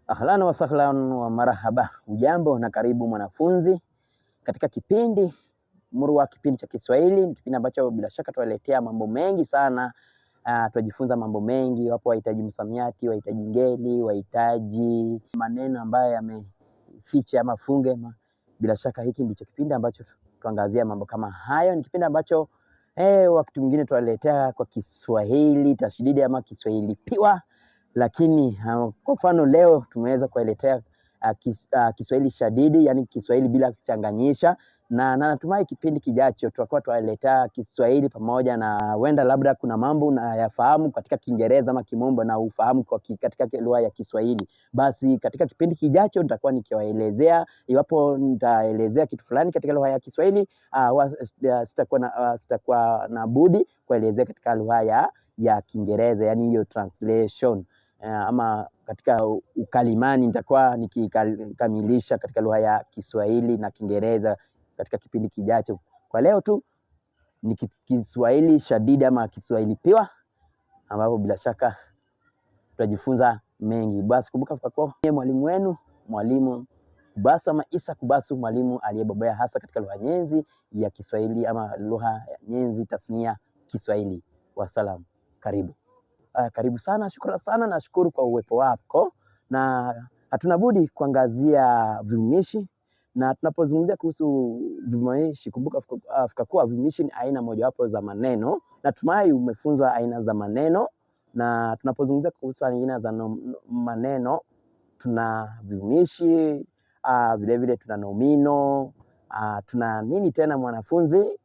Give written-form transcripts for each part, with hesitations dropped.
Ahlan wa sahlan wa marhaba. Ujambo na karibu mwanafunzi katika kipindi murwa, kipindi cha Kiswahili. Ni kipindi ambacho bila shaka tuwaletea mambo mengi sana. Tujifunza mambo mengi. Wapo wahitaji msamiati, wahitaji ngeli, wahitaji maneno ambayo yameficha ama funge. Bila shaka hiki ndicho kipindi ambacho tuangazia mambo kama hayo. Ni kipindi ambacho wakati mwingine tuwaletea kwa Kiswahili tashdidi ama Kiswahili piwa. Lakini kwa mfano leo tumeweza kueletea Kiswahili shadidi, yani Kiswahili bila kuchanganyisha, na natumai kipindi kijacho tutakuwa tuwaletea Kiswahili pamoja na wenda labda kuna mambo unayafahamu katika Kiingereza ama Kimombo na ufahamu katika lugha ya Kiswahili. Basi katika kipindi kijacho nitakuwa nikiwaelezea, iwapo nitaelezea kitu fulani katika lugha ya Kiswahili, sitakuwa na budi kuelezea katika lugha ya Kiingereza, yani hiyo translation. Ama katika ukalimani nitakuwa nikikamilisha katika lugha ya Kiswahili na Kiingereza katika kipindi kijacho. Kwa leo tu ni Kiswahili shadidi ama Kiswahili piwa, ambapo bila shaka tutajifunza mengi. Basi kumbuka kwa mwalimu wenu, mwalimu Kubasu ama Isa Kubasu, mwalimu aliyebobea hasa katika lugha nyenzi ya Kiswahili ama lugha ya nyenzi tasnia Kiswahili. Wasalamu, karibu. Karibu sana, shukrani sana, nashukuru kwa uwepo wako, na hatuna budi kuangazia vivumishi. Na tunapozungumzia kuhusu vivumishi, kumbuka kuwa vivumishi ni aina mojawapo za maneno. Natumai umefunzwa aina za maneno, na tunapozungumzia kuhusu aina za maneno, tuna vivumishi, vile vile tuna nomino, tuna nini tena mwanafunzi?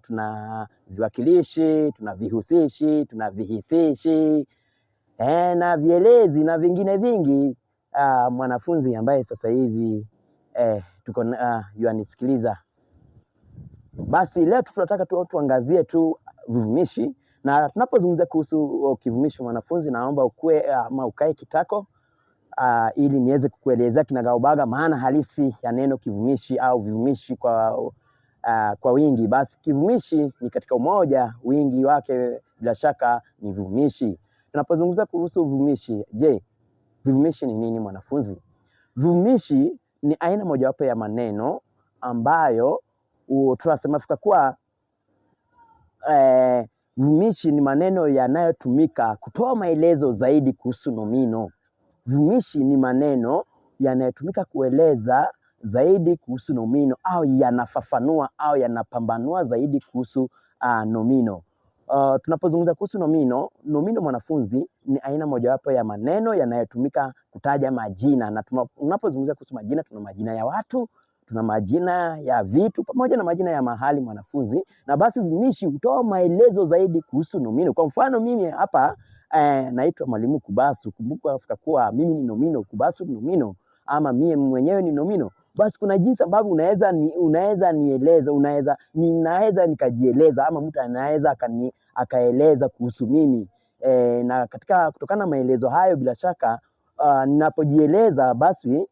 Tuna viwakilishi, tuna vihusishi, tuna vihisishi, na vielezi na vingine vingi. Mwanafunzi ambaye sasa hivi yuanisikiliza, basi leo tunataka tuangazie tu vivumishi. Na tunapozungumzia kuhusu kivumishi mwanafunzi, naomba ukae kitako ili niweze kukuelezea kinagaubaga maana halisi ya neno kivumishi au vivumishi kwa wingi. Basi kivumishi ni katika umoja, wingi wake bila shaka ni vivumishi. Tunapozungumza kuhusu vivumishi, je, vivumishi ni nini mwanafunzi? Vivumishi ni aina mojawapo ya maneno ambayo tunasema kuwa vivumishi ni maneno yanayotumika kutoa maelezo zaidi kuhusu nomino. Vivumishi ni maneno yanayotumika kueleza zaidi kuhusu nomino, au yanafafanua au yanapambanua zaidi kuhusu nomino. Tunapozungumza kuhusu nomino mwanafunzi, ni aina mojawapo ya maneno yanayotumika kutaja majina. Na tunapozungumza kuhusu majina, tuna majina ya watu, tuna majina ya vitu pamoja na majina ya mahali mwanafunzi. Na basi vivumishi hutoa maelezo zaidi kuhusu nomino. Kwa mfano mimi hapa naitwa mwalimu Kubasu. Kumbuka kuwa mimi ni nomino, Kubasu ni nomino, ama mimi mwenyewe ni nomino. Basi kuna jinsi ambavyo unaweza nieleza, ninaweza nikajieleza, ama mtu anaweza akaeleza kuhusu mimi. Na kutokana na maelezo hayo, bila shaka ninapojieleza, basi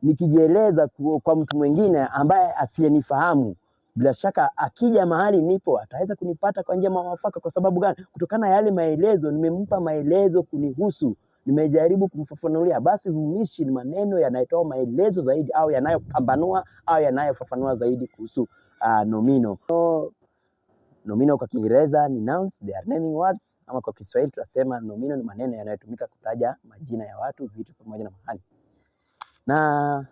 nikijieleza kwa mtu mwingine ambaye asiyenifahamu, bila shaka akija mahali nipo ataweza kunipata kwa njia mwafaka. Kwa sababu gani? Kutokana na yale maelezo, nimempa maelezo kunihusu, nimejaribu kumfafanulia. Basi vivumishi ni maneno yanayotoa maelezo zaidi, au yanayopambanua au yanayofafanua zaidi kuhusu nomino. Nomino kwa Kiingereza ni nouns, they are naming words, ama kwa Kiswahili tunasema nomino ni maneno yanayotumika kutaja majina ya watu, vitu pamoja na mahali. Na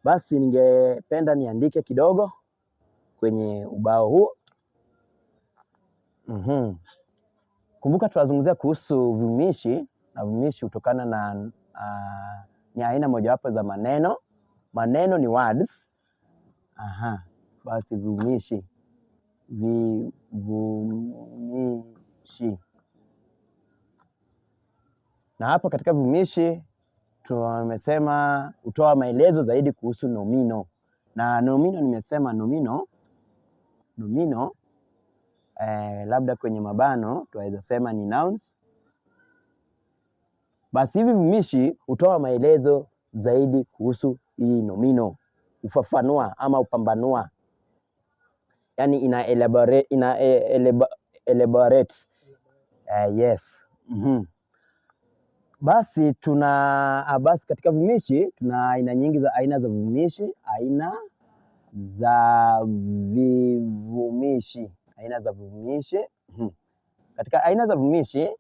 basi ningependa niandike kidogo kwenye ubao huu. Kumbuka tunazungumzia kuhusu vivumishi, na vivumishi hutokana na ni aina mojawapo za maneno. Maneno ni words. Basi vivumishi. Na hapo katika vivumishi tumesema hutoa maelezo zaidi kuhusu nomino. Na nomino nimesema nomino labda kwenye mabano tuweza sema ni nouns. Basi hivi vivumishi hutoa maelezo zaidi kuhusu hii nomino, ufafanua ama upambanua, yani ina elaborate. Yes. Basi basi katika vivumishi tuna aina za vivumishi, aina za vivumishi. Katika aina za vivumishi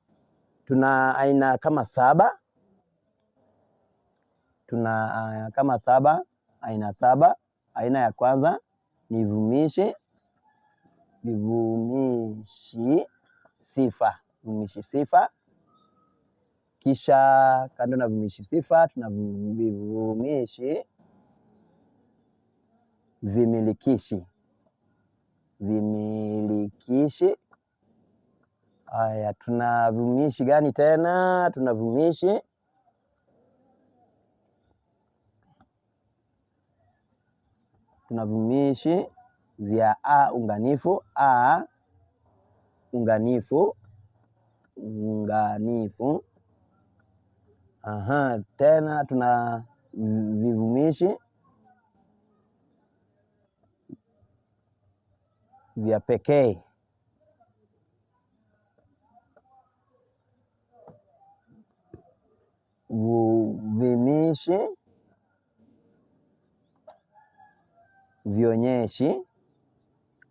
tuna aina kama saba. Aina saba. Aina ya kwanza ni vivumishi sifa. Kisha kando na vivumishi sifa tuna vivumishi vimilikishi. Haya, tuna vivumishi gani tena? Tuna vivumishi vya unganifu. Tena tuna vivumishi vya pekee. Vivumishi vionyeshi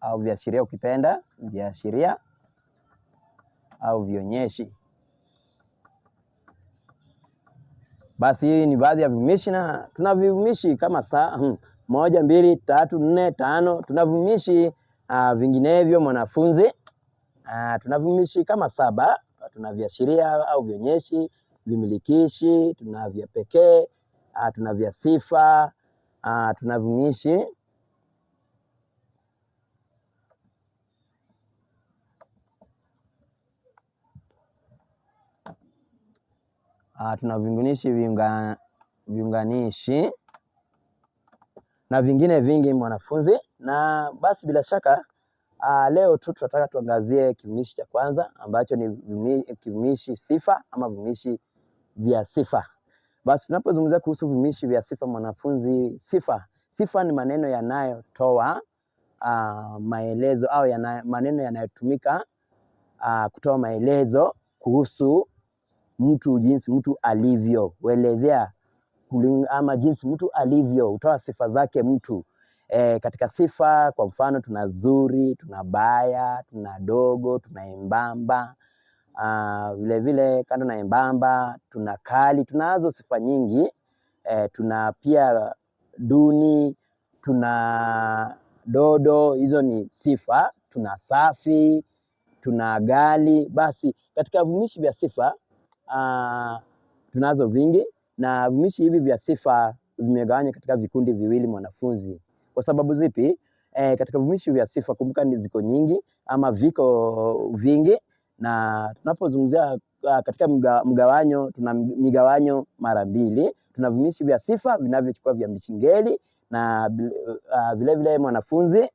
au viashiria, ukipenda viashiria au vionyeshi. Basi hii ni baadhi ya vivumishi, na tuna vivumishi kama 1, 2, 3, 4, 5. Tuna vivumishi vinginevyo mwanafunzi. Tuna vivumishi kama 7. Tuna viashiria au vionyeshi, vimilikishi, tuna vya pekee, tuna vya sifa, tuna vivumishi viunganishi na vingine vingi mwanafunzi. Na basi bila shaka leo tu tunataka tuangazie kivumishi cha kwanza ambacho ni kivumishi sifa ama vivumishi vya sifa. Basi tunapozungumzia kuhusu vivumishi vya sifa mwanafunzi, sifa ni maneno yanayotoa maelezo au maneno yanayotumika kutoa maelezo kuhusu mtu, jinsi mtu alivyo, kuelezea ama jinsi mtu alivyo, hutoa sifa zake mtu. Katika sifa kwa mfano tuna zuri, tuna baya, tuna dogo, tuna embamba. Vile vile kando na embamba tuna kali, tunazo sifa nyingi. Tuna pia duni, tuna dodo, hizo ni sifa. Tuna safi, tuna gali. Basi katika vivumishi vya sifa tunazo vingi, na vivumishi hivi vya sifa vimegawanywa katika vikundi viwili mwanafunzi. Kwa sababu zipi? Katika vivumishi vya sifa kumbuka ni ziko nyingi ama viko vingi, na tunapozungumzia katika mgawanyo tuna migawanyo mara mbili. Tuna vivumishi vya sifa vinavyochukua viambishi ngeli, na vile vile mwanafunzi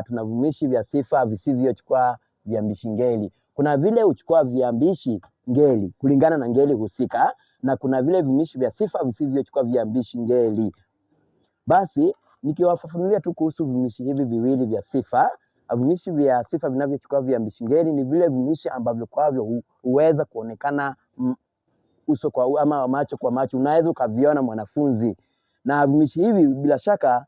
tuna vivumishi vya sifa visivyochukua viambishi ngeli. Kuna vile uchukua viambishi ngeli kulingana na ngeli husika, na kuna vile vivumishi vya sifa visivyochukua viambishi ngeli. Basi nikiwafafanulia tu kuhusu vivumishi hivi viwili vya sifa. Vivumishi vya sifa vinavyochukua viambishi ngeli ni vile vivumishi ambavyo kwavyo huweza kuonekana uso kwa ama macho kwa macho, unaweza ukaviona mwanafunzi. Na vivumishi hivi bila shaka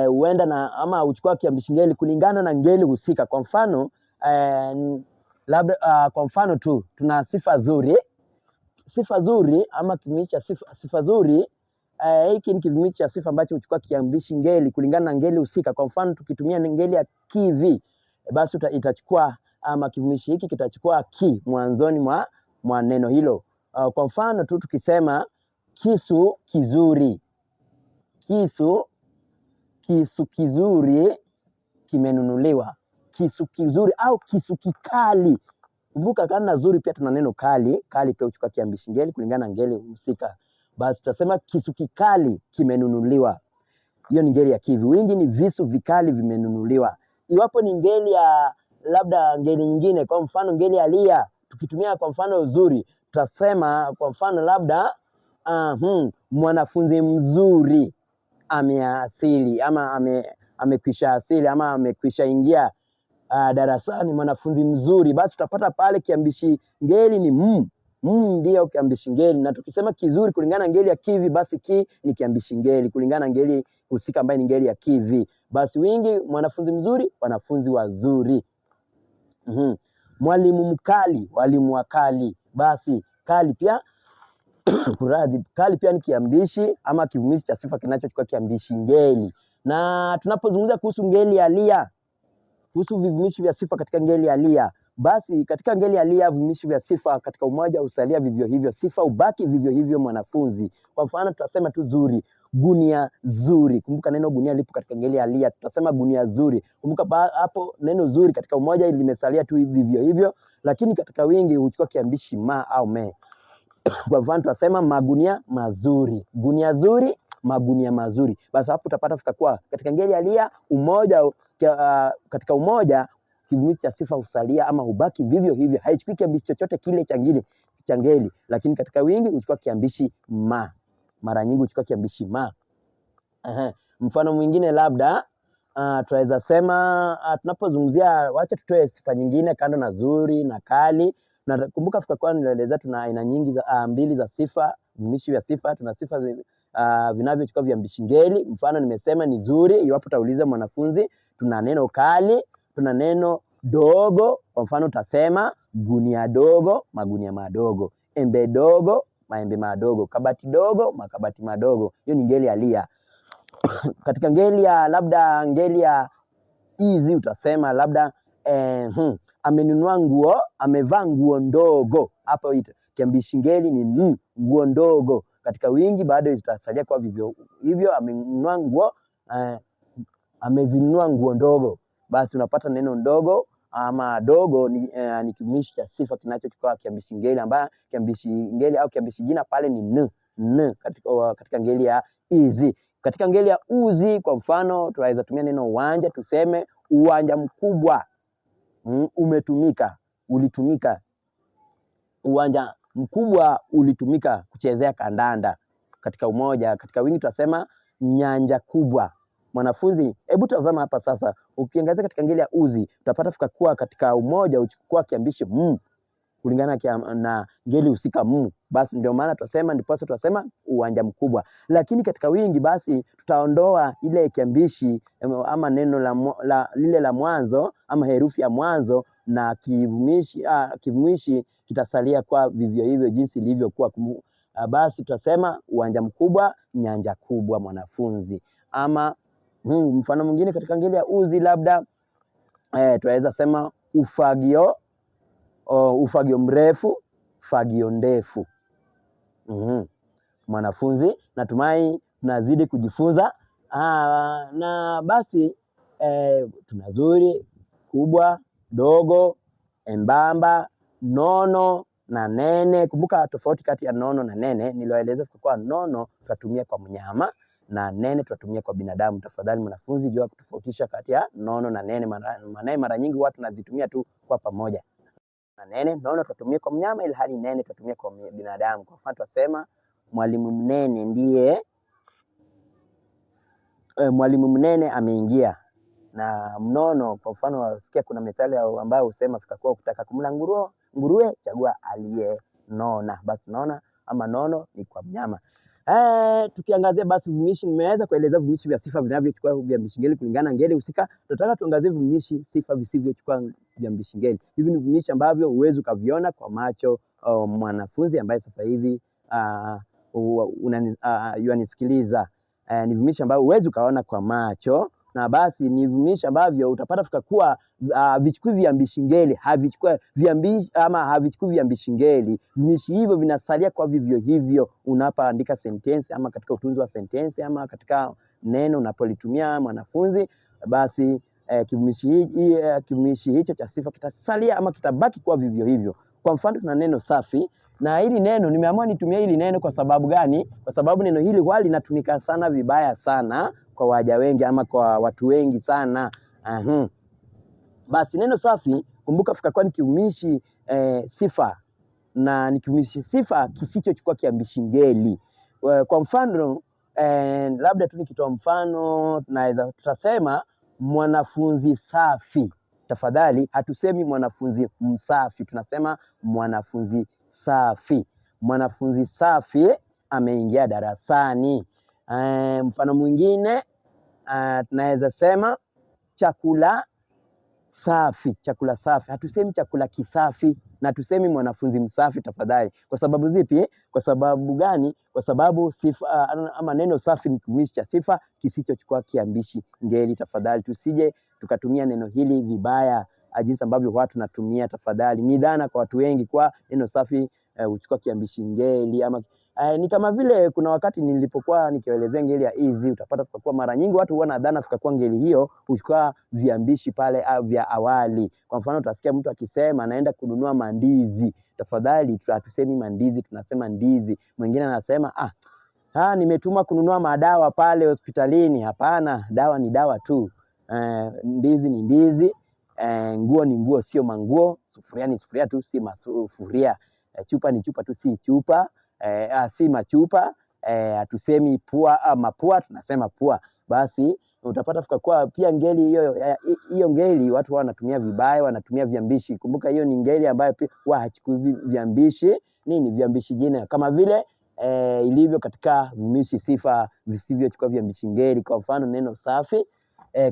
huenda na ama uchukua kiambishi ngeli kulingana na ngeli husika. Kwa mfano labda kwa mfano tu tuna sifa zuri. Sifa zuri ama kivumishi cha sifa zuri, hiki ni kivumishi cha sifa ambacho huchukua kiambishi ngeli kulingana na ngeli husika. Kwa mfano tukitumia ngeli ya kivi, basi itachukua ama kivumishi hiki kitachukua ki mwanzoni mwa neno hilo. Kwa mfano tu tukisema kisu kizuri, kisu kizuri kimenunuliwa. Kisu kizuri au kisu kikali. Kumbuka kando na zuri pia tuna neno kali. Kali pia huchukua kiambishi ngeli kulingana na ngeli husika. Basi tutasema kisu kikali kimenunuliwa. Hiyo ni ngeli ya kivi. Wingi ni visu vikali vimenunuliwa. Iwapo ni ngeli ya labda ngeli nyingine, kwa mfano ngeli ya lia, tukitumia kwa mfano zuri, tutasema kwa mfano labda mwanafunzi mzuri ameasili ama amekwisha asili ama amekwisha ingia darasani. Mwanafunzi mzuri, basi tutapata pale kiambishi ngeli ni ndio kiambishi ngeli, na tukisema kizuri kulingana na ngeli ya kivi, basi ki ni kiambishi ngeli kulingana na ngeli husika ambayo ni ngeli ya kivi. Basi wingi, mwanafunzi mzuri, wanafunzi wazuri. Mwalimu mkali, walimu wakali. Basi kali pia kuradhi, kali pia ni kiambishi ama kivumishi cha sifa kinachochukua kiambishi ngeli. Na tunapozungumza kuhusu ngeli alia, kuhusu vivumishi vya sifa katika ngeli alia, basi katika ngeli alia vivumishi vya sifa katika umoja usalia vivyo hivyo, sifa ubaki vivyo hivyo mwanafunzi. Kwa mfano tutasema tu zuri, gunia zuri. Kumbuka neno gunia lipo katika ngeli alia, tutasema gunia zuri. Kumbuka hapo neno zuri katika umoja limesalia tu vivyo hivyo, lakini katika wingi huchukua kiambishi ma au me. Kwa mfano tutasema magunia mazuri, gunia zuri, magunia mazuri. Basi hapo utapata fikakuwa katika ngeli alia umoja, katika umoja kivumishi cha sifa usalia ama ubaki vivyo hivyo, haichukui kiambishi chochote kile cha ngeli, lakini katika wingi huchukua kiambishi ma. Mara nyingi huchukua kiambishi ma. Mfano mwingine labda tunaweza sema tunapozungumzia, wacha tutoe sifa nyingine kando na zuri na kali. Na kumbuka fikakuwa nieleza tuna aina nyingi za mbili za sifa, vivumishi vya sifa. Tuna sifa vinavyochukua viambishi ngeli. Mfano nimesema ni zuri, iwapo utauliza mwanafunzi. Tuna neno kali, tuna neno dogo. Kwa mfano utasema gunia dogo, magunia madogo, embe dogo, maembe madogo, kabati dogo, makabati madogo. Hiyo ni ngeli alia. Katika ngeli ya labda ngeli ya hizi utasema labda amenunua nguo, amevaa nguo ndogo. Hapo kiambishi ngeli ni nguo ndogo. Katika wingi bado itasalia kwa vivyo hivyo, amenunua nguo, amezinunua nguo ndogo. Basi unapata neno ndogo ama dogo ni kivumishi cha sifa kinachochukua kiambishi ngeli, ambayo kiambishi ngeli au kiambishi jina pale ni katika ngeli ya hizi. Katika ngeli ya uzi, kwa mfano tunaweza tumia neno uwanja, tuseme uwanja mkubwa umetumika, ulitumika. Uwanja mkubwa ulitumika kuchezea kandanda. Katika umoja, katika wingi tutasema nyanja kubwa. Mwanafunzi, hebu tazama hapa sasa, ukiangazia katika ngeli ya uzi utapata fikakuwa katika umoja uchukua kiambishi kulingana na ngeli husika Basi ndio maana tutasema uwanja mkubwa. Lakini katika wingi basi tutaondoa ile kiambishi ama neno lile la mwanzo ama herufi ya mwanzo, na kivumishi kitasalia kwa vivyo hivyo jinsi ilivyokuwa. Basi tutasema uwanja mkubwa, nyanja kubwa mwanafunzi. Ama mfano mwingine katika ngeli ya uzi labda tunaweza sema ufagio, ufagio mrefu, fagio ndefu. Mwanafunzi, natumai tunazidi kujifunza. Na basi tuna zuri, kubwa, dogo, embamba, nono na nene. Kumbuka tofauti kati ya nono na nene niliwaeleza kwa nono tutatumia kwa mnyama na nene tutatumia kwa binadamu. Tafadhali mwanafunzi, jua kutofautisha kati ya nono na nene. Mara nyingi watu tunazitumia tu kwa pamoja. Na nene, nono tutatumia kwa mnyama, ili hali nene tutatumia kwa binadamu. Kwa mfano tutasema mwalimu mnene ndiye, mwalimu mnene ameingia. Na mnono, kwa mfano wasikia kuna methali ambayo husema fikakuwa ukitaka kumla nguruwe chagua aliyenona. Basi nona ama nono ni kwa mnyama. Tukiangazia basi vivumishi, nimeweza kueleza vivumishi vya sifa vinavyochukua viambishi ngeli kulingana na ngeli husika. Tunataka tuangazie vivumishi sifa visivyochukua viambishi ngeli. Hivi ni vivumishi ambavyo huwezi ukaviona kwa macho mwanafunzi ambaye sasa hivi unanisikiliza. Ni vivumishi ambavyo huwezi ukaona kwa macho, na basi ni vivumishi ambavyo utapata fikakuwa vichukui viambishi ngeli, havichukui viambishi ngeli. Vivumishi hivyo vinasalia kwa vivyo hivyo unapoandika sentensi ama katika utunzi wa sentensi ama katika neno unapolitumia mwanafunzi. Basi kivumishi hicho cha sifa kitasalia ama kitabaki kwa vivyo hivyo. Kwa mfano tuna neno safi, na hili neno nimeamua nitumie hili neno kwa sababu gani? Kwa sababu neno hili huwa linatumika sana vibaya sana kwa waja wengi ama kwa watu wengi sana. Basi neno safi, kumbuka fikakuwa ni kivumishi sifa, na ni kivumishi sifa kisichochukua kiambishi ngeli. Kwa mfano labda tu nikitoa mfano, tutasema mwanafunzi safi. Tafadhali hatusemi mwanafunzi msafi, tunasema mwanafunzi safi. Mwanafunzi safi ameingia darasani. Mfano mwingine tunaweza sema chakula safi. Chakula safi, hatusemi chakula kisafi na tusemi mwanafunzi msafi tafadhali. Kwa sababu zipi? Kwa sababu gani? Kwa sababu sifa ama neno safi ni kivumishi cha sifa kisichochukua kiambishi ngeli. Tafadhali tusije tukatumia neno hili vibaya jinsi ambavyo watu natumia. Tafadhali, ni dhana kwa watu wengi kwa neno safi huchukua kiambishi ngeli ama ni kama vile kuna wakati nilipokuwa nikielezea ngeli ya easy, utapata kwa mara nyingi watu huwa na dhana kwa ngeli hiyo huchukua viambishi pale vya awali. Kwa mfano utasikia mtu akisema anaenda kununua mandizi. Tafadhali hatusemi mandizi, tunasema ndizi. Mwingine anasema nimetuma kununua madawa pale hospitalini. Hapana, dawa ni dawa tu. Ndizi ni ndizi. Nguo ni nguo, sio manguo. Sufuria ni sufuria tu, si masufuria. Chupa ni chupa tu, si chupa. Si machupa. Hatusemi pua mapua, tunasema pua. Basi utapata kwa pia ngeli hiyo ngeli watu wanatumia vibaya, wanatumia viambishi. Kumbuka hiyo ni ngeli ambayo pia hachukui viambishi viambishi jina, kama vile ilivyo katika vivumishi sifa visivyochukua viambishi ngeli. Kwa mfano neno safi,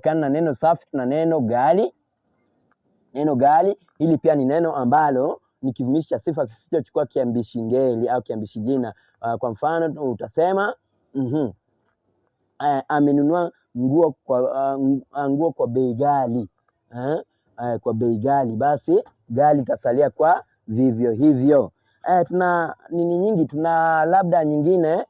kana neno safi tuna neno gali. Neno gali hili pia ni neno ambalo ni kivumishi cha sifa kisichochukua kiambishi ngeli au kiambishi jina. Kwa mfano utasema amenunua nguo kwa bei ghali. Kwa bei ghali, basi ghali itasalia kwa vivyo hivyo. Tuna nini nyingi, tuna labda nyingine.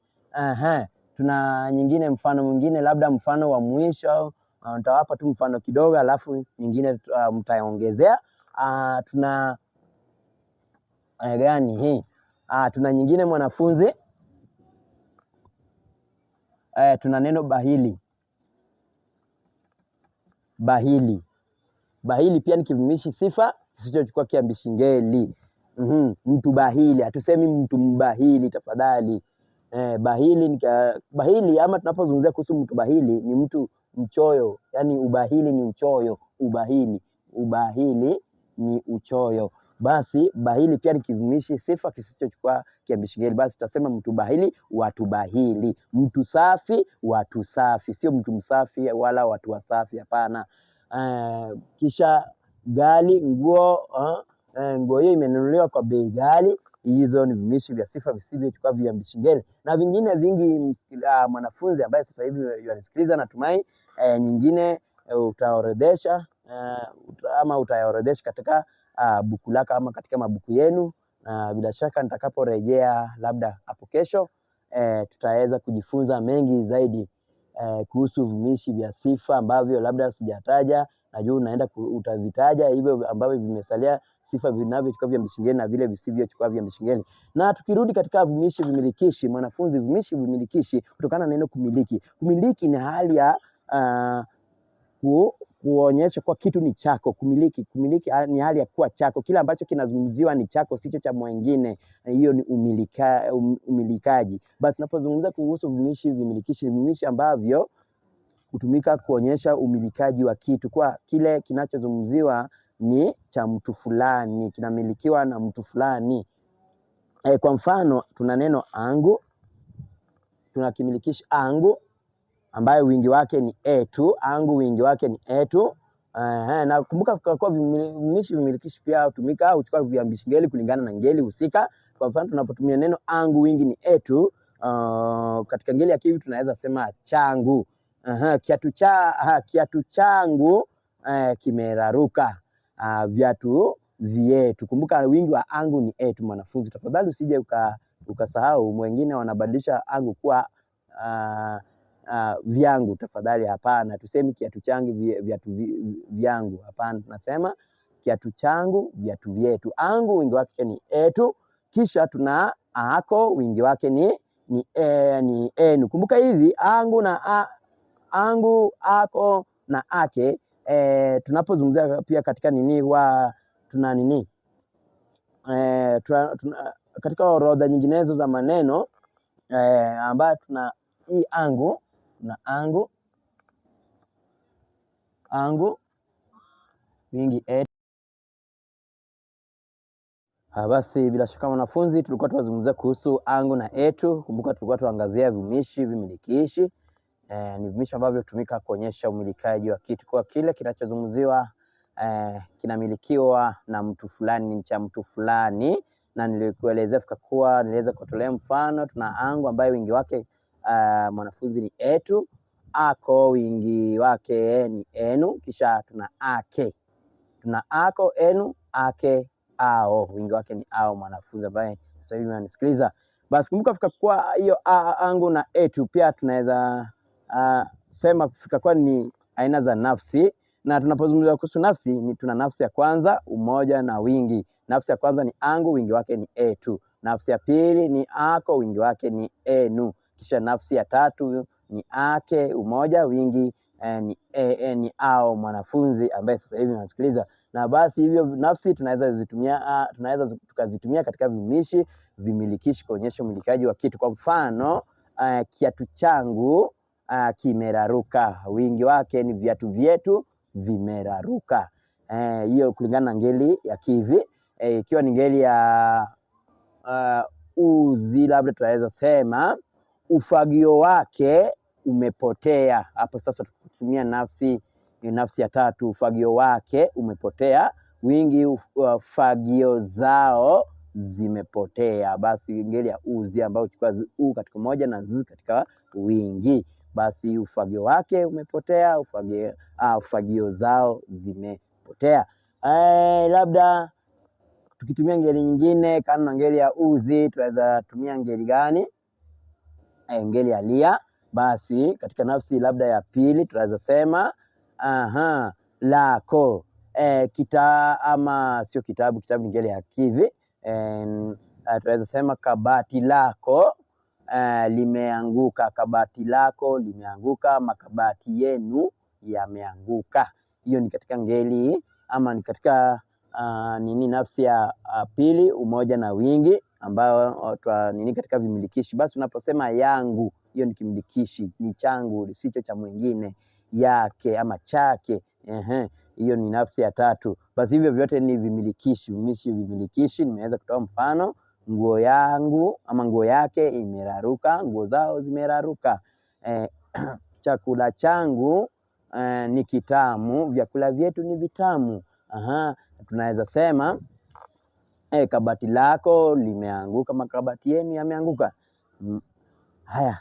Tuna nyingine, mfano mwingine, labda mfano wa mwisho. Nitawapa tu mfano kidogo alafu nyingine mtaongezea. Tuna gani hii? Tuna nyingine mwanafunzi. Tuna neno bahili. Bahili. Bahili pia ni kivumishi sifa kisichochukua kiambishi ngeli. Mtu bahili, hatusemi mtu mbahili tafadhali. Bahili ama tunapozungumzia kuhusu mtu bahili ni mtu mchoyo. Yani ubahili ni uchoyo. Ubahili ni uchoyo. Basi bahili pia ni kivumishi sifa kisichochukua kiambishi ngeli. Basi tutasema mtu bahili, watu bahili. Mtu safi, watu safi. Sio mtu msafi wala watu wasafi, hapana. Kisha ghali, nguo. Nguo hiyo imenunuliwa kwa bei ghali. Hizo ni vivumishi vya sifa visivyochukua viambishi ngeli. Na vingine vingi mwanafunzi ambaye sasa hivi yanasikiliza, natumai nyingine utaorodhesha ama utayaorodhesha katika buku lako ama katika mabuku yenu. Bila shaka nitakaporejea labda hapo kesho tutaweza kujifunza mengi zaidi kuhusu vivumishi vya sifa ambavyo labda sijataja. Najua unaenda utavitaja hivyo ambavyo vimesalia, sifa vinavyochukua viambishi ngeli na vile visivyochukua viambishi ngeli. Na tukirudi katika vivumishi vimilikishi, mwanafunzi, vivumishi vimilikishi kutokana na neno kumiliki. Kumiliki ni hali ya kuonyesha kwa kitu ni chako. Kumiliki ni hali ya kuwa chako. Kila ambacho kinazungumziwa ni chako, sicho cha mwingine. Hiyo ni umilikaji. Basi tunapozungumza kuhusu vivumishi vimilikishi, vivumishi ambavyo hutumika kuonyesha umilikaji wa kitu, kwa kile kinachozungumziwa ni cha mtu fulani, kinamilikiwa na mtu fulani. Kwa mfano tuna neno angu. Tuna kimilikishi angu ambayo wingi wake ni etu. Angu wingi wake ni etu. Na kumbuka kwa vivumishi vimilikishi pia hutumika huchukua viambishi ngeli kulingana na ngeli husika. Kwa mfano tunapotumia neno angu wingi ni etu, katika ngeli ya kivi tunaweza sema changu. Kiatu changu kimeraruka. Viatu vyetu. Kumbuka wingi wa angu ni etu mwanafunzi. Tafadhali usije ukasahau. Mwingine wanabadilisha angu kuwa vyangu. Tafadhali hapana, tusemi kiatu changu viatu vyangu. Hapana, tunasema kiatu changu viatu vyetu. Angu wingi wake ni etu. Kisha tuna ako wingi wake ni enu. Kumbuka hivi angu, ako na ake tunapozungumzia pia katika tuna katika orodha nyinginezo za maneno ambayo tuna hii angu. Tuna angu wingi etu. Basi bila shaka wanafunzi, tulikuwa tunazungumzia kuhusu angu na etu. Kumbuka tulikuwa tuangazia vivumishi vimilikishi. Ni vivumishi ambavyo hutumika kuonyesha umilikaji wa kitu, kwa kile kinachozungumziwa kinamilikiwa na mtu fulani, ni cha mtu fulani. Na nilikuelezea kuwa niliweza kutolea mfano. Tuna angu ambayo wingi wake mwanafunzi ni etu, ako wingi wake ni enu, kisha tuna ake. Tuna ako, enu, ake, ao, wingi wake ni ao, mwanafunzi ambaye sasa hivi unanisikiliza. Basi kumbuka fika kuwa hiyo angu na etu pia tunaweza sema fika kuwa ni aina za nafsi. Na tunapozungumzia kuhusu nafsi, ni tuna nafsi ya kwanza, umoja na wingi. Nafsi ya kwanza ni angu, wingi wake ni etu. Nafsi ya pili ni ako, wingi wake ni enu. Kisha nafsi ya tatu ni ake, umoja, wingi ni ao, mwanafunzi ambaye sasa hivi unasikiliza. Na basi hivyo nafsi tunaweza tukazitumia katika vivumishi vimilikishi kuonyesha umilikaji wa kitu. Kwa mfano, kiatu changu kimeraruka, wingi wake ni viatu vyetu vimeraruka. Hiyo kulingana na ngeli ya kivi. Ikiwa ni ngeli ya uzi, labda tunaweza sema ufagio wake umepotea. Hapo sasa tukitumia nafsi ya tatu, ufagio wake umepotea, wingi fagio zao zimepotea. Basi ngeli ya uzi ambayo uchukua u katika moja na z katika wingi. Basi ufagio wake umepotea, ufagio zao zimepotea. Labda tukitumia ngeli nyingine kama na ngeli ya uzi, tunaweza tumia ngeli gani? Ngeli ya lia. Basi katika nafsi labda ya pili tunaweza sema lako. Ama sio kitabu ni ngeli ya kivi. Tunaweza sema kabati lako limeanguka, kabati lako limeanguka, makabati yenu yameanguka. Hiyo ni katika ngeli ama ni katika nafsi ya pili, umoja na wingi, ambayo katika vimilikishi. Basi unaposema yangu, hiyo ni kimilikishi, ni changu, sicho cha mwingine. Yake ama chake, hiyo ni nafsi ya tatu. Basi hivyo vyote ni vimilikishi, vimilikishi. Nimeweza kutoa mfano: nguo yangu ama nguo yake imeraruka, nguo zao zimeraruka. Chakula changu ni kitamu, vyakula vyetu ni vitamu. Tunaweza sema kabati lako limeanguka, makabati yenu yameanguka. Haya,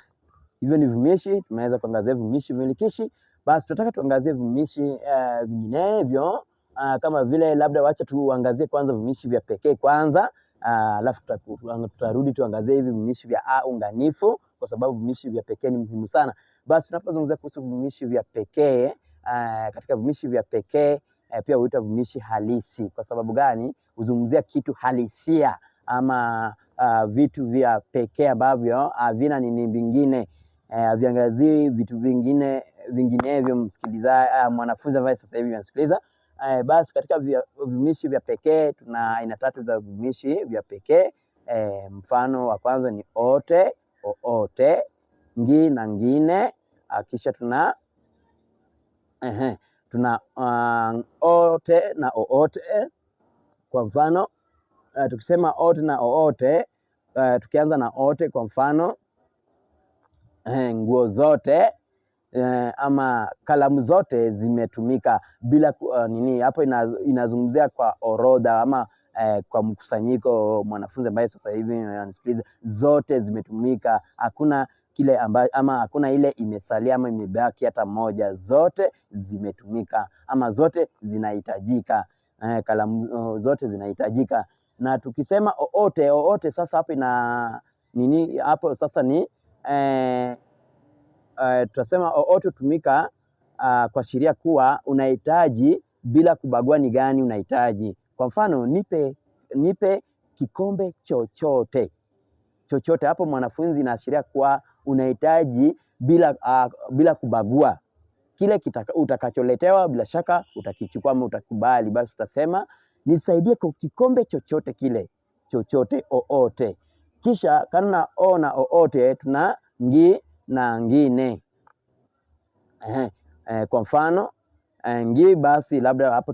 hivyo ni vivumishi. Tumeweza kuangazia vivumishi vimilikishi. Basi tunataka tuangazie vivumishi vinginevyo, kama vile labda wacha tuangazie kwanza vivumishi vya pekee kwanza, alafu tutarudi tuangazie hivi vivumishi vya unganifu, kwa sababu vivumishi vya pekee ni muhimu sana. Basi tunapozungumzia kuhusu vivumishi vya pekee, katika vivumishi vya pekee pia huitwa vivumishi halisi. Kwa sababu gani? Huzungumzia kitu halisia ama vitu vya pekee ambavyo havina nini vingine, viangazii vitu vinginevyo. Msikilizaji, mwanafunzi ambaye sasa hivi anasikiliza, basi katika vivumishi vya pekee tuna aina tatu za vivumishi vya pekee. Mfano wa kwanza ni ote, oote, ngi na ngine. Kisha tuna ote na oote. Kwa mfano, tukisema ote na oote, tukianza na ote, kwa mfano nguo zote ama kalamu zote zimetumika bila hapo inazungumzia kwa orodha ama kwa mkusanyiko. Mwanafunzi ambaye sasa hivi anasikiliza, zote zimetumika, hakuna kile ama hakuna ile imesalia ama imebaki hata moja. Zote zimetumika ama zote zinahitajika. Kalamu zote zinahitajika. Na tukisema oote sasa hapo hapo sasa ni tutasema oote hutumika kuashiria kuwa unahitaji bila kubagua ni gani unahitaji. Kwa mfano, nipe kikombe chochote. Hapo mwanafunzi inaashiria kuwa unahitaji bila kubagua. Kile utakacholetewa bila shaka utakichukua ama utakubali. Basi utasema nisaidie kwa kikombe chochote kile, chochote, oote. Kisha kana o na oote tuna ngi na ngine. Kwa mfano, Ngi basi labda hapo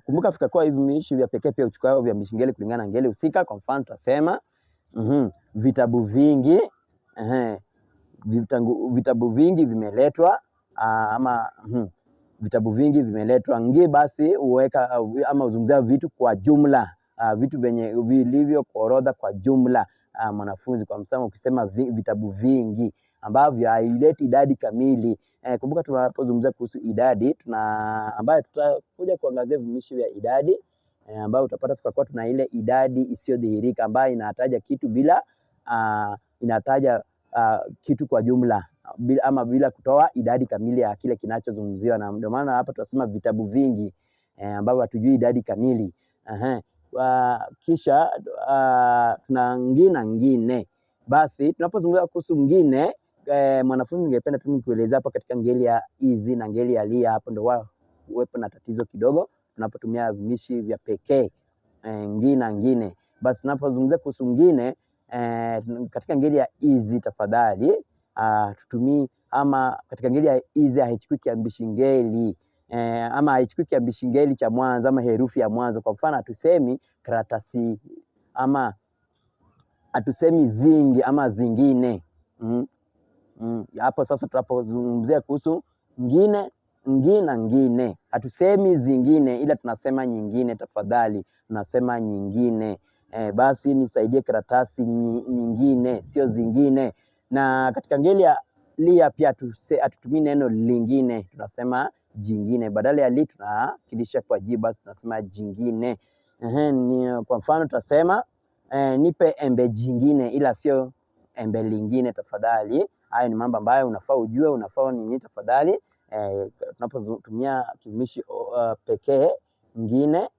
kumbuka vikakuwa hivi vivumishi vya pekee pia uchukua vya ngeli kulingana na ngeli husika. Kwa mfano tutasema vitabu vingi, vitabu vingi vimeletwa, ama vitabu vingi vimeletwa. Ngi basi uweka ama uzungumzia vitu kwa jumla, vitu venye vilivyo kwa orodha kwa jumla. Mwanafunzi, kwa mfano ukisema vitabu vingi ambavyo haileti idadi kamili. Kumbuka tunapozungumzia kuhusu idadi ambayo tutakuja kuangazia vivumishi vya idadi, ambayo utapata tukakuwa tuna ile idadi isiyodhihirika ambayo inataja kitu bila inataja kitu kwa jumla ama bila kutoa idadi kamili ya kile kinachozungumziwa. Na ndio maana hapa tunasema vitabu vingi ambavyo hatujui idadi kamili. Kisha tuna ngine. Basi tunapozungumza kuhusu ngine, mwanafunzi, ningependa tu nikueleza hapa katika ngeli ya izi na ngeli ya lia, hapo ndio uwepo na tatizo kidogo tunapotumia vivumishi vya pekee ngine. Basi tunapozungumzia kuhusu ngine katika ngeli ya izi, tafadhali tutumii, ama katika ngeli ya izi haichukui kiambishi ngeli ama haichukui kiambishi ngeli cha mwanzo ama herufi ya mwanzo. Kwa mfano hatusemi karatasi ama hatusemi zingi ama zingine. Hapo sasa tunapozungumzia kuhusu ngine hatusemi zingine, ila tunasema nyingine. Tafadhali tunasema nyingine. Basi nisaidie karatasi nyingine, sio zingine. Na katika ngeli ya lia pia hatutumii neno lingine, tunasema jingine. Badala ya li tunakilisha kwa ji, basi tunasema jingine. Kwa mfano tutasema nipe embe jingine, ila sio embe lingine. Tafadhali hayo ni mambo ambayo unafaa ujue, unafaa nini tafadhali. Tunapotumia kivumishi pekee ngine,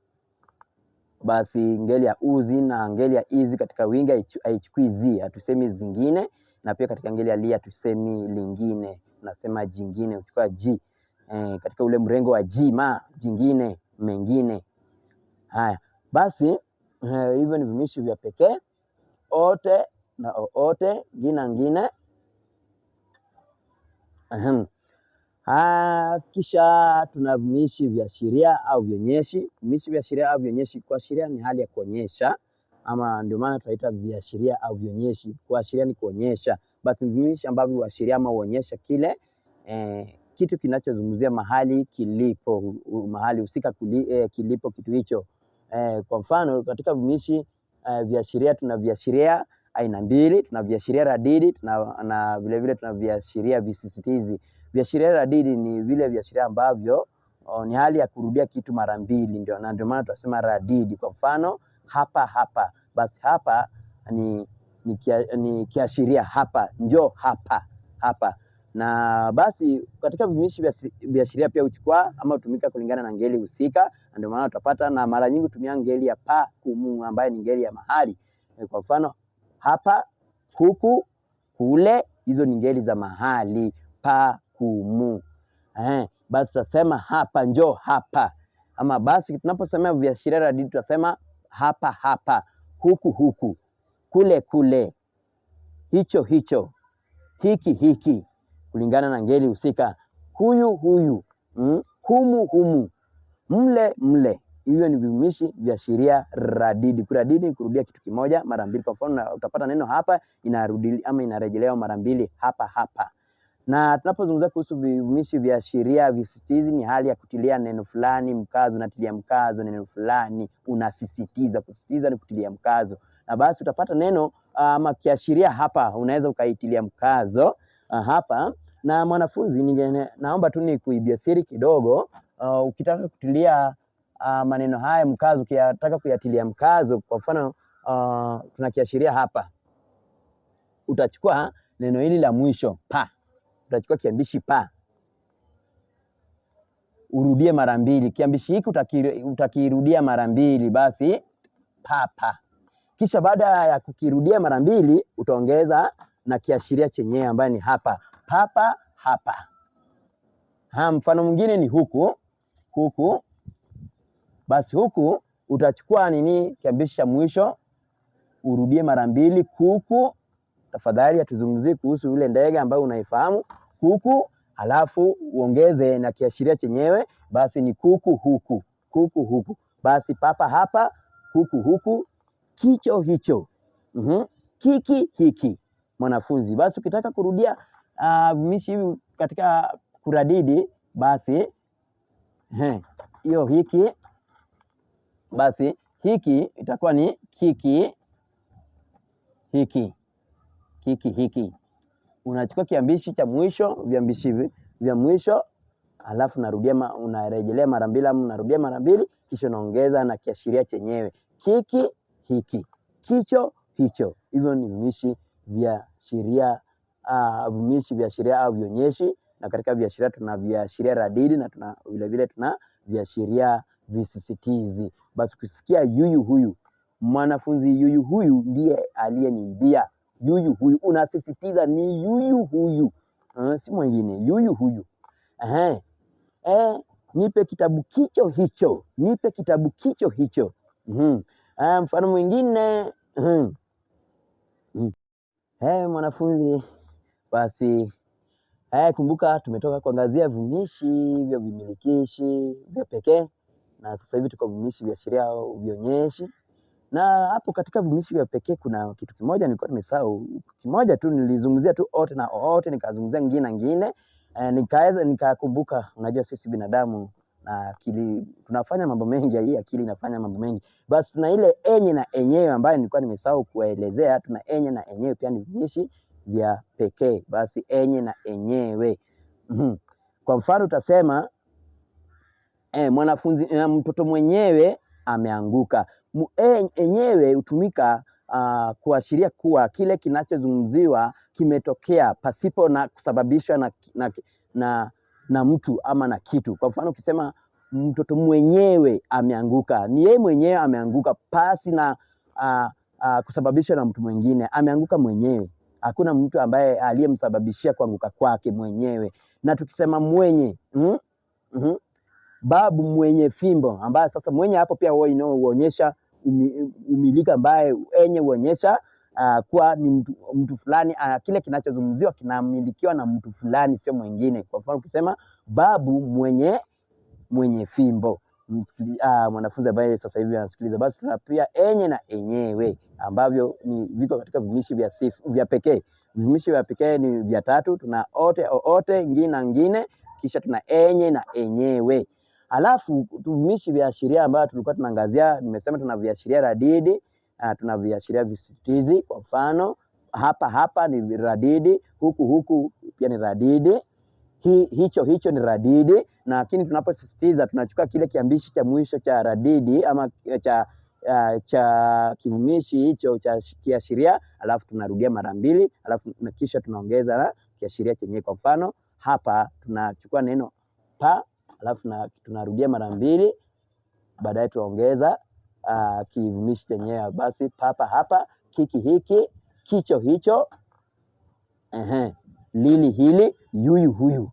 basi ngeli ya uzi na ngeli ya izi katika wingi haichukui zi, hatusemi zingine. Na pia katika ngeli ya lia hatusemi lingine, tunasema jingine, uchukua ji katika ule mrengo wa ji, jingine, mengine. Haya basi hivyo ni vivumishi vya pekee, ote na oote, ngine. Kisha tuna vivumishi vya ashiria au vionyeshi. Vivumishi vya ashiria au vionyeshi, kuashiria ni hali ya kuonyesha, ama ndio maana tunaita viashiria au vionyeshi. Kuashiria ni kuonyesha. Basi vivumishi ambavyo huashiria ama huonyesha kile kitu kinachozungumzia mahali kilipo, mahali husika kilipo kitu hicho. Kwa mfano katika vivumishi viashiria tuna viashiria aina mbili. Tuna viashiria radidi na vile vile tuna viashiria visisitizi. Viashiria radidi ni vile viashiria ambavyo ni hali ya kurudia kitu mara mbili, ndio maana tunasema radidi. Kwa mfano hapa, basi hapa ni kiashiria hapa, njoo hapa. Na basi katika vivumishi viashiria pia huchukua ama hutumika kulingana na ngeli husika, ndio maana utapata na mara nyingi hutumia ngeli ya pa, kumu, ambayo ni ngeli ya mahali. Kwa mfano hapa, huku, kule, hizo ni ngeli za mahali, pa, kumu. Basi tutasema hapa, njoo hapa. Ama basi tunaposema viashiria radidi tutasema hapa, huku, kule, hicho, hiki, kulingana na ngeli husika. Huyu, humu, mle. Hivyo ni vivumishi viashiria radidi. Kuradidi ni kurudia kitu kimoja mara mbili. Kwa mfano utapata neno hapa inarudi ama inarejelewa mara mbili, hapa. Na tunapozungumzia kuhusu vivumishi viashiria visisitizi, ni hali ya kutilia neno fulani mkazo, unatilia mkazo neno fulani, unasisitiza. Kusisitiza ni kutilia mkazo. Na basi utapata neno ama kiashiria hapa, unaweza ukaitilia mkazo hapa. Na mwanafunzi, naomba tu nikuibia siri kidogo. Ukitaka kutilia maneno haya mkazo, ukitaka kuyatilia mkazo, kwa mfano tunakiashiria hapa, utachukua neno hili la mwisho pa, utachukua kiambishi pa, urudie mara mbili. Kiambishi hiki utakirudia mara mbili, basi papa. Kisha baada ya kukirudia mara mbili utaongeza na kiashiria chenyewe ambaye ni hapa, papa, hapa. Mfano mwingine ni huku. Basi huku utachukua kiambishi cha mwisho, urudie mara mbili, kuku. Tafadhali hatuzungumzie kuhusu yule ndege ambaye unaifahamu. Kuku alafu uongeze na kiashiria chenyewe, basi ni kuku huku, kuku huku, basi papa hapa, kuku huku, kicho hicho, kiki hiki. Mwanafunzi, basi ukitaka kurudia vivumishi hivi katika kuradidi, basi hiyo hiki, basi hiki itakuwa ni kiki hiki, kiki hiki. Unachukua kiambishi cha mwisho, viambishi vya mwisho, alafu unarejelea mara mbili, au unarudia mara mbili, kisha unaongeza na kiashiria chenyewe, kiki hiki, kicho hicho. Hivyo ni vivumishi vya sheria, vivumishi vya sheria au vionyeshi. Na katika viashiria tuna viashiria radidi na tuna vile tuna viashiria visisitizi. Basi kusikia yuyu huyu, mwanafunzi yuyu huyu ndiye aliyeniibia. Yuyu huyu, unasisitiza ni yuyu huyu, si mwingine, yuyu huyu. Nipe kitabu kicho hicho, nipe kitabu kicho hicho. Mfano mwingine, mwanafunzi, basi kumbuka tumetoka kuangazia vivumishi vya vimilikishi vya pekee, na sasa hivi tuko vivumishi vya sheria au vionyeshi. Na hapo katika vivumishi vya pekee kuna kitu kimoja nilikuwa nimesahau. Kimoja tu nilizungumzia tu ote na oote, nikazungumzia ngine, nikakumbuka. Unajua sisi binadamu na akili tunafanya mambo mengi, hii akili inafanya mambo mengi. Basi tuna ile enye na enyewe ambayo nilikuwa nimesahau kuelezea. Tuna enye na enyewe pia ni vivumishi vya pekee. Basi enye na enyewe. Kwa mfano utasema mwanafunzi, mtoto mwenyewe ameanguka. Enyewe hutumika kuashiria kuwa kile kinachozungumziwa kimetokea pasipo na kusababishwa na mtu ama na kitu. Kwa mfano ukisema mtoto mwenyewe ameanguka, ni yeye mwenyewe ameanguka pasi na kusababishwa na mtu mwingine. Ameanguka mwenyewe, hakuna mtu ambaye aliyemsababishia kuanguka kwake mwenyewe. Na tukisema mwenye, babu mwenye fimbo, ambaye sasa mwenye hapo pia huonyesha umiliki, ambaye enye huonyesha kuwa ni mtu fulani, kile kinachozungumziwa kinamilikiwa na mtu fulani, sio mwingine. Kwa mfano ukisema babu mwenye fimbo, mwanafunzi ambaye sasa hivi anasikiliza, basi tuna pia enye na enyewe ambavyo ni viko katika vivumishi vya pekee. Vivumishi vya pekee ni vya tatu. Tuna ote, oote, ngine na ngine, kisha tuna enye na enyewe. Alafu vivumishi vya ashiria ambayo tulikuwa tunaangazia, nimesema tuna viashiria radidi, tuna viashiria visisitizi. Kwa mfano hapa ni radidi, huku pia ni radidi, hicho ni radidi. Lakini tunaposisitiza tunachukua kile kiambishi cha mwisho cha radidi ama cha kivumishi hicho cha kiashiria, alafu tunarudia mara mbili, alafu kisha tunaongeza na kiashiria chenyewe. Kwa mfano hapa tunachukua neno pa, alafu tunarudia mara mbili, baadaye tuongeza kivumishi chenyewe. Basi papa hapa, kiki hiki, kicho hicho, lili hili, yuyu huyu.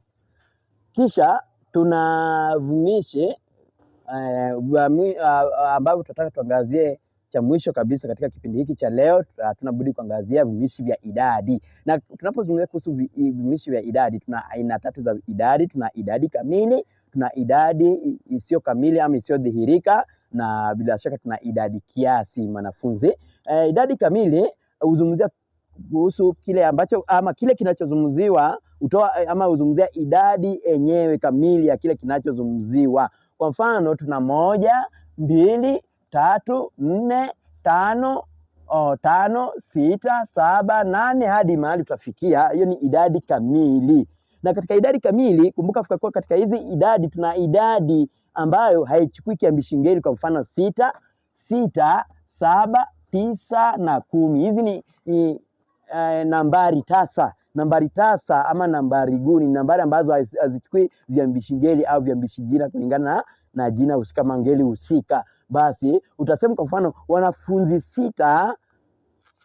Kisha tuna vivumishi ambavyo tunataka tuangazie cha mwisho kabisa katika kipindi hiki cha leo. Tunabudi kuangazia vivumishi vya idadi. Na tunapozungumzia kuhusu vivumishi vya idadi, tuna aina tatu za idadi. Tuna idadi kamili, tuna idadi isiyo kamili ama isiyodhihirika, na bila shaka tuna idadi kiasi. Mwanafunzi, idadi kamili huzungumzia kuhusu kile ambacho ama kile kinachozungumziwa, ama huzungumzia idadi yenyewe kamili ya kile kinachozungumziwa. Kwa mfano tuna 1, 2, 3, 4, 5, 6, 7, 8 hadi mahali tutafikia. Hiyo ni idadi kamili. Na katika idadi kamili, kumbuka kwa katika hizi idadi tuna idadi ambayo haichukui kiambishi ngeli. Kwa mfano 6, 7, 9 na 10. Hizi ni nambari tasa. Nambari tasa ama nambari guni, nambari ambazo hazichukui viambishi ngeli au viambishi jina kulingana na jina husika ama ngeli husika. Basi utasema kwa mfano wanafunzi 6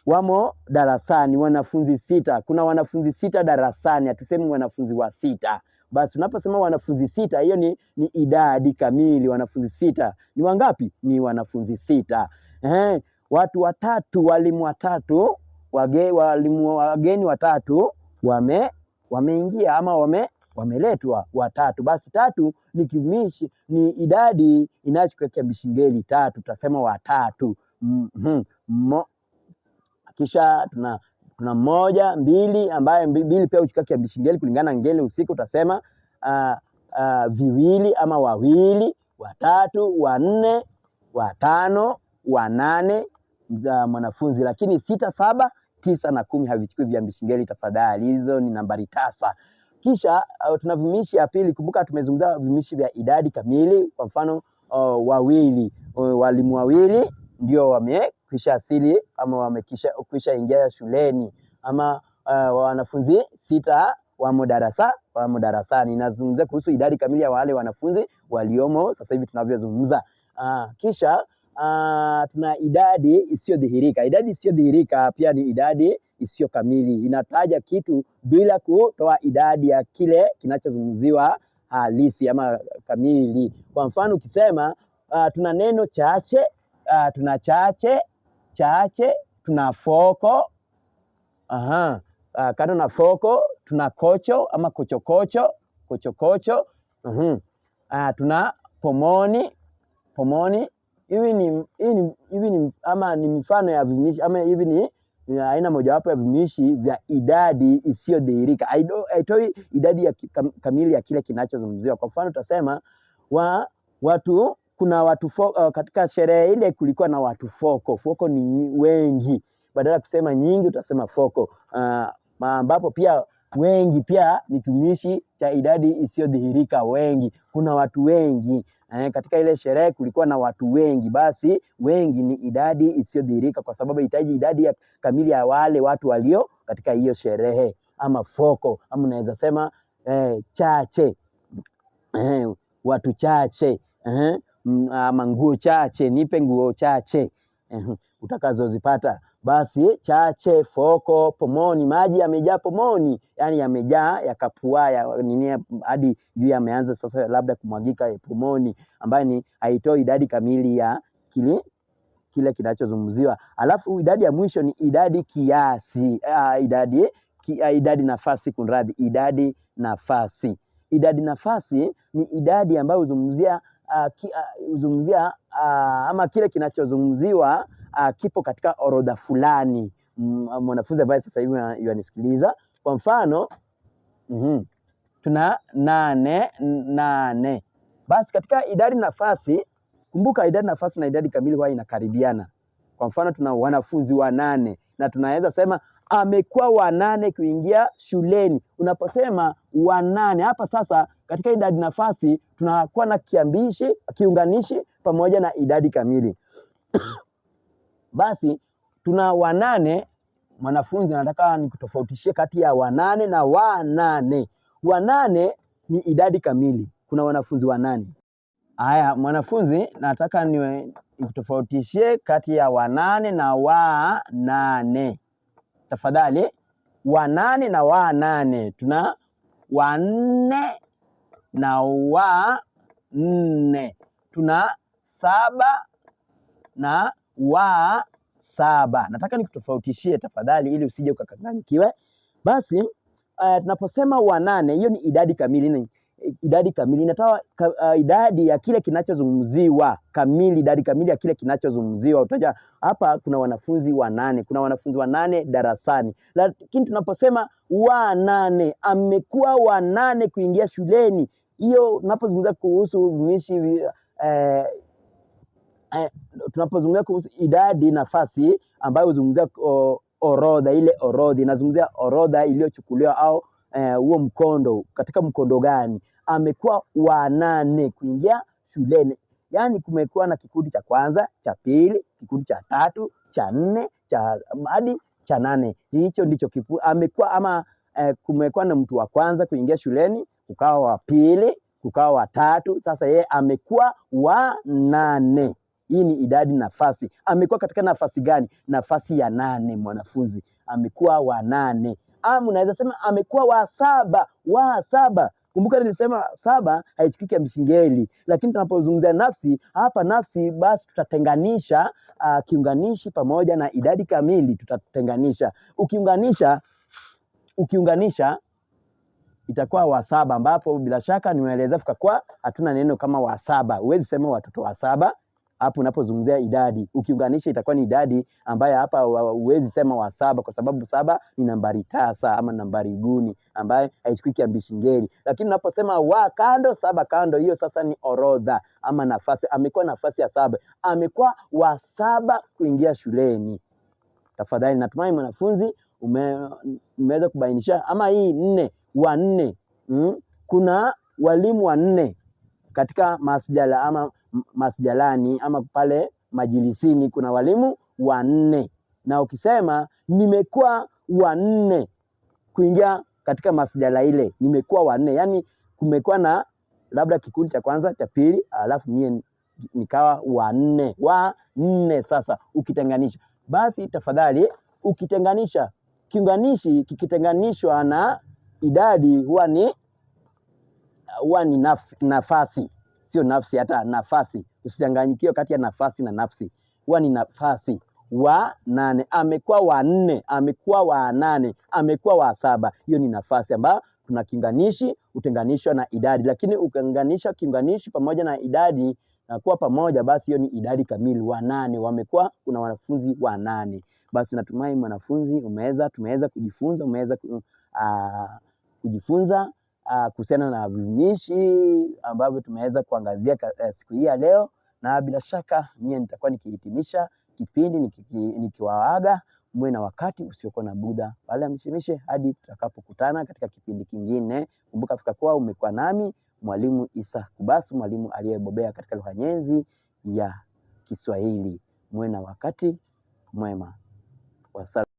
wamo darasani. Wanafunzi 6, kuna wanafunzi 6 darasani, hatusemi wanafunzi wa 6. Basi unaposema wanafunzi 6, hiyo ni idadi kamili. Wanafunzi 6 ni wangapi? Ni wanafunzi 6. Watu watatu, walimu watatu, wageni watatu wameingia ama wameletwa watatu. Basi tatu ni kivumishi, ni idadi inayochukua kiambishi ngeli tatu, tutasema watatu. Kisha tuna moja, mbili, ambaye mbili pia huchukua kiambishi ngeli kulingana na ngeli husika, utasema viwili ama wawili, watatu, wanne, watano, wanane za mwanafunzi. Lakini 6, 7, 9 na 10 havichukui viambishi ngeli tafadhali, hizo ni nambari tasa. Kisha tuna vimishi ya pili. Kumbuka tumezungumza vimishi vya idadi kamili. Kwa mfano wawili, walimu wawili ndio wamekwisha asili ama wamekwisha ingia shuleni, ama wanafunzi 6 wamo darasani. Nazungumzia kuhusu idadi kamili ya wale wanafunzi waliomo sasa hivi tunavyozungumza. Kisha tuna idadi isiyodhihirika. Idadi isiyodhihirika pia ni idadi isiyo kamili, inataja kitu bila kutoa idadi ya kile kinachozungumziwa halisi ama kamili. Kwa mfano ukisema tuna neno chache, tuna chache, tuna foko. Kando na foko tuna kocho ama kochokocho. Tuna pomoni. Hivi ni ama ni mifano ya vimishi, ama hivi ni aina mojawapo ya vimishi vya idadi isiyodhihirika. Haitoi idadi ya kamili ya kile kinachozungumziwa. Kwa mfano tutasema kuna watu katika sherehe ile kulikuwa na watu foko. Foko ni wengi, badala ya kusema nyingi utasema foko. Ambapo pia wengi pia ni kimishi cha idadi isiyodhihirika, wengi. Kuna watu wengi. Katika ile sherehe kulikuwa na watu wengi, basi wengi ni idadi isiyodhihirika kwa sababu inahitaji idadi ya kamili ya wale watu walio katika hiyo sherehe, ama foko. Ama unaweza sema chache, watu chache, ama nguo chache, nipe nguo chache utakazozipata. Basi chache, foko, pomoni. Maji yamejaa pomoni, yani yamejaa yakapua hadi juu yameanza sasa labda kumwagika pomoni, ambayo ni haitoi idadi kamili ya kile kinachozungumziwa. Alafu idadi ya mwisho ni idadi kiasi, idadi nafasi. Kunradhi, idadi nafasi. Idadi nafasi ni idadi ambayo huzungumzia ama kile kinachozungumziwa kipo katika orodha fulani. Mwanafunzi ambaye sasa hivi yanisikiliza, kwa mfano tuna 8. Basi katika idadi nafasi, kumbuka idadi nafasi na idadi kamili huwa inakaribiana. Kwa mfano tuna wanafunzi 8 na tunaweza sema amekuwa 8 kuingia shuleni. Unaposema 8 hapa sasa katika idadi nafasi tunakuwa na kiunganishi pamoja na idadi kamili. Basi tuna 8 mwanafunzi, nataka nikutofautishie kati ya 8 na 8. 8 ni idadi kamili, kuna wanafunzi 8. Haya mwanafunzi, nataka nikutofautishie kati ya 8 na 8. Tafadhali, 8 na 8. Tuna 4 na 4. Tuna 7 na 7. Nataka nikutofautishie tafadhali ili usije ukakanganyikiwe. Basi tunaposema 8, hiyo ni idadi kamili. Idadi kamili inatoa idadi ya kile kinachozungumziwa kamili, idadi kamili ya kile kinachozungumziwa. Utaja hapa kuna wanafunzi 8, kuna wanafunzi 8 darasani. Lakini tunaposema 8, amekuwa 8 kuingia shuleni, hiyo tunapozungumza kuhusu vimishi tunapozungumzia kuhusu idadi nafasi ambayo huzungumzia orodha. Ile orodha inazungumzia orodha iliyochukuliwa au huo mkondo. Katika mkondo gani amekuwa 8 kuingia shuleni? Yani kumekuwa na kikundi cha kwanza, cha pili, kikundi cha tatu, cha 4, hadi cha 8. Hicho ndicho amekuwa, ama kumekuwa na mtu wa kwanza kuingia shuleni, kukawa wa pili, kukawa wa tatu, sasa yeye amekuwa 8. Hii ni idadi nafasi. Amekuwa katika nafasi gani? Nafasi ya 8 mwanafunzi. Amekuwa 8. Ama unaweza sema amekuwa wa 7. Kumbuka nilisema 7 haichukui kiambishi ngeli, lakini tunapozungumzia nafsi hapa, nafsi basi tutatenganisha kiunganishi pamoja na idadi kamili, tutatenganisha. Ukiunganisha itakuwa wa saba, ambapo bila shaka nimeeleza kwa hatuna neno kama wa saba. Huwezi sema watoto wa saba hapo unapozungumzia idadi. Ukiunganisha itakuwa ni idadi ambayo hapa huwezi sema wa saba, kwa sababu saba ni nambari tasa ama nambari guni ambaye haichukui kiambishi ngeli. Lakini unaposema wa kando, saba kando, hiyo sasa ni orodha ama nafasi. Amekuwa nafasi ya saba, amekuwa wa saba kuingia shuleni. Tafadhali natumai mwanafunzi umeweza kubainisha. Ama hii nne, wa nne, kuna walimu wa nne katika masjala ama masjalani ama pale majilisini, kuna walimu wa nne. Na ukisema nimekuwa wa nne kuingia katika masjala ile, nimekuwa wa nne, yani kumekuwa na labda kikundi cha kwanza cha pili, alafu mie nikawa wa nne. Wa nne sasa ukitenganisha, basi tafadhali ukitenganisha, kiunganishi kikitenganishwa na idadi huwa ni nafasi, sio nafsi, hata nafasi. Usichanganyikiwe kati ya nafasi na nafsi. Huwa ni nafasi. Wa nane, amekuwa wa nne, amekuwa wa nane, amekuwa wa saba. Hiyo ni nafasi ambayo tuna kiunganishi utenganishwa na idadi. Lakini ukiunganisha kiunganishi pamoja na idadi na kuwa pamoja, basi hiyo ni idadi kamili. Wa nane, wamekuwa, kuna wanafunzi wa nane. Basi natumai mwanafunzi tumeweza kujifunza, kujifunza kuhusiana na vivumishi ambavyo tumeweza kuangazia siku hii ya leo. Na bila shaka mimi nitakuwa nikihitimisha kipindi nikiwaaga. Mwe na wakati usiokuwa na budha wala mshimishe hadi tutakapokutana katika kipindi kingine. Kumbuka fika kuwa umekuwa nami Mwalimu Isa Kubasu, mwalimu aliyebobea katika lugha nyenzi ya Kiswahili. Mwe na wakati mwema. Wasalamu.